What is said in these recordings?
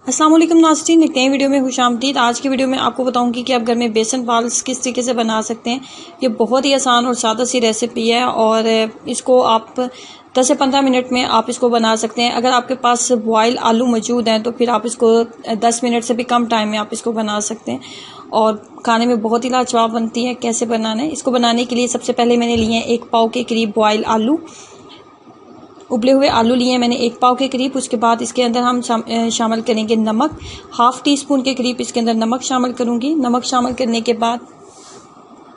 अस्सलाम वालेकुम नाज़रीन, एक नई वीडियो में खुशामदीद। आज की वीडियो में आपको बताऊंगी कि आप घर में बेसन बाल्स किस तरीके से बना सकते हैं। ये बहुत ही आसान और सादा सी रेसिपी है और इसको आप 10 से 15 मिनट में आप इसको बना सकते हैं। अगर आपके पास बॉयल आलू मौजूद हैं तो फिर आप इसको 10 मिनट से भी कम टाइम में आप इसको बना सकते हैं और खाने में बहुत ही लाजवाब बनती है। कैसे बनाना है, इसको बनाने के लिए सबसे पहले मैंने लिए हैं 1 पाव के करीब बॉयल आलू, उबले हुए आलू लिए मैंने 1 पाव के करीब। उसके बाद इसके अंदर हम शामिल करेंगे नमक, हाफ टी स्पून के करीब इसके अंदर नमक शामिल करूंगी। नमक शामिल करने के बाद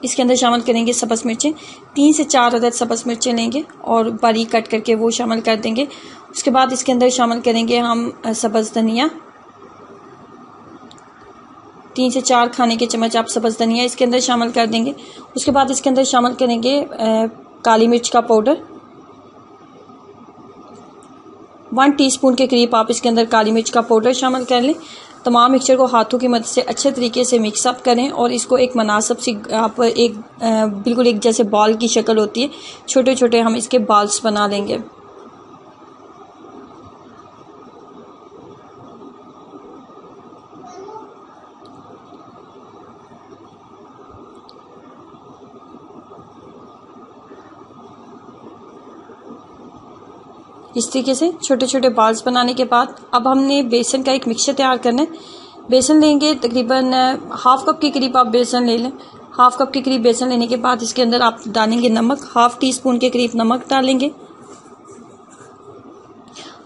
इसके अंदर शामिल करेंगे सब्ज़ मिर्चें, 3 से 4 अदद सब्ज़ मिर्चें लेंगे और बारीक कट करके वो शामिल कर देंगे। उसके बाद इसके अंदर शामिल करेंगे हम सब्ज़ धनिया, 3 से 4 खाने के चम्मच आप सब्ज़ धनिया इसके अंदर शामिल कर देंगे। उसके बाद इसके अंदर शामिल करेंगे काली मिर्च का पाउडर, 1 टीस्पून के करीब आप इसके अंदर काली मिर्च का पाउडर शामिल कर लें। तमाम मिक्सचर को हाथों की मदद से अच्छे तरीके से मिक्सअप करें और इसको एक मुनासिब सी आप बिल्कुल एक जैसे बॉल की शक्ल होती है, छोटे छोटे हम इसके बॉल्स बना लेंगे। इस तरीके से छोटे छोटे बॉल्स बनाने के बाद अब हमने बेसन का एक मिक्सचर तैयार करना है। बेसन लेंगे तकरीबन हाफ कप के करीब आप बेसन ले लें। हाफ कप के करीब बेसन लेने के बाद इसके अंदर आप डालेंगे नमक, हाफ टी स्पून के करीब नमक डालेंगे।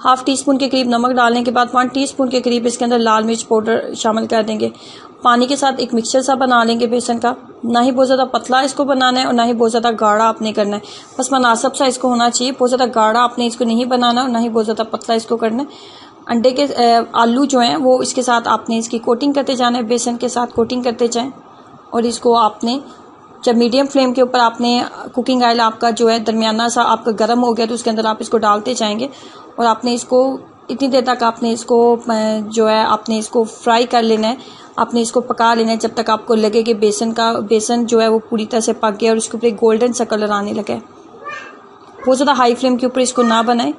हाफ टी स्पून के करीब नमक डालने के बाद 1 टीस्पून के करीब इसके अंदर लाल मिर्च पाउडर शामिल कर देंगे। पानी के साथ एक मिक्सचर सा बना लेंगे बेसन का। ना ही बहुत ज़्यादा पतला इसको बनाना है और ना ही बहुत ज़्यादा गाढ़ा आपने करना है, बस मुनासिब सा इसको होना चाहिए। बहुत ज़्यादा गाढ़ा आपने इसको नहीं बनाना और ना ही बहुत ज़्यादा पतला इसको करना है। अंडे के आलू जो हैं वो इसके साथ आपने इसकी कोटिंग करते जाना है, बेसन के साथ कोटिंग करते जाएं और इसको आपने जब मीडियम फ्लेम के ऊपर आपने कुकिंग ऑयल आपका जो है दरमियाना सा आपका गर्म हो गया तो उसके अंदर आप इसको डालते जाएंगे और आपने इसको इतनी देर तक आपने इसको जो है आपने इसको फ्राई कर लेना है, आपने इसको पका लेना है जब तक आपको लगे कि बेसन जो है वो पूरी तरह से पक गया और इसके ऊपर एक गोल्डन सा कलर आने लगा है। बहुत ज़्यादा हाई फ्लेम के ऊपर इसको ना बनाएं।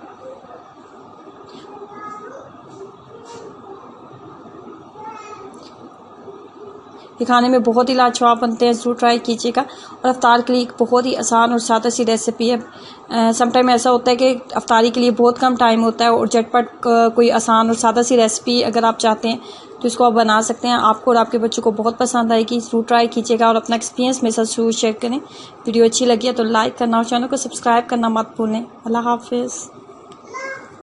ये खाने में बहुत ही लाजवाब बनते हैं, ज़रूर ट्राई कीजिएगा। और अफ्तार के लिए एक बहुत ही आसान और सादा सी रेसिपी है। समटाइम ऐसा होता है कि अफ्तारी के लिए बहुत कम टाइम होता है और झटपट कोई आसान और सादा सी रेसिपी अगर आप चाहते हैं तो इसको आप बना सकते हैं। आपको और आपके बच्चों को बहुत पसंद आएगी, ज़रूर ट्राई कीजिएगा और अपना एक्सपीरियंस मेरे साथ ज़रूर शेयर करें। वीडियो अच्छी लगी है तो लाइक करना और चैनल को सब्सक्राइब करना मत भूलें। अल्लाह हाफिज़।